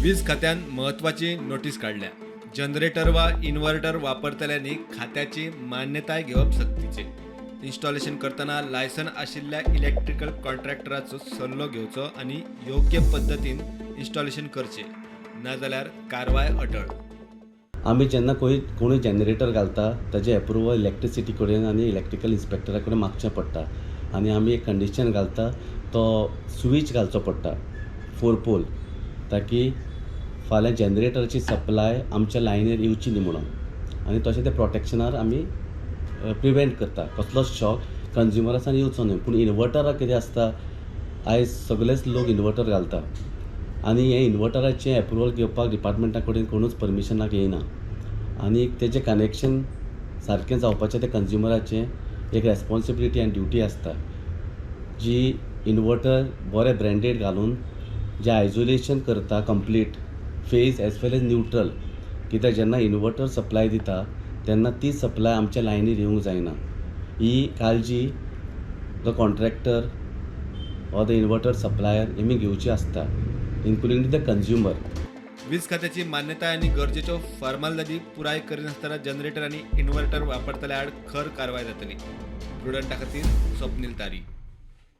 वीज खात्यान महत्वाची नोटीस काढल्या. जनरेटर वा इन्व्हर्टर वापरतल्यांनी खात्याची मान्यताय घेवप सक्तीचे. इन्स्टॉलेशन करताना लायसन आशिल्ल्या इलेक्ट्रिकल कॉन्ट्रॅक्टराचो सल्लो घेवचो आणि योग्य पद्धतीन इन्स्टॉलेशन करचे, नाजाल्यार कारवाय अटळ. आमी जेन्ना कोणूय जनरेटर घालता ताजें एप्रुवल इलेक्ट्रिसिटी कडेन आनी इलेक्ट्रिकल इन्स्पेक्टरा कडेन मागचें पडटा आनी आमी एक कंडिशन घालता तो स्विच घालचो पडटा 4 पोल, ताकी फाल्यां जनरेटराची सप्लाय आमच्या लायनीर येवची न्ही म्हणून आनी तशें ते प्रोटेक्शनार आमी प्रिवेंट करता, कसलोच शॉक कंज्युमरासान येवचो न्हय. पूण इन्वर्टराक कितें आसता, आयज सगळेच लोक इन्वर्टर घालता आनी हे इन्वर्टराचें एप्रुवल घेवपाक डिपार्टमेंटा कडेन कोणूच परमिशनाक येयना आनी तेजें कनेक्शन सारकें जावपाचें ते कंज्युमराचें एक रेस्पॉन्सिबिलिटी आनी ड्युटी आसता, जी इन्वर्टर बरें ब्रँडेड घालून जें आयसोलेशन करता कंप्लीट फेज एज वेल एज न्यूट्रल. कित्याक जेन्ना इन्वर्टर सप्लाय दिता तेन्ना ती सप्लाय आमच्या लायनीर येवंक जायना. ही काळजी the contractor or the inverter supplier हेमी घेवची आसता, इन्क्लुडींग द कंज्युमर. वीज खात्याची मान्यताय आणि गरजेच्यो फॉर्मालिटी पुराय करिनासतना जनरेटर आणि इन्व्हर्टर वापरतल्या आड खर कारवाय जातली. प्रुडंटा खातीर स्वप्नील तारी.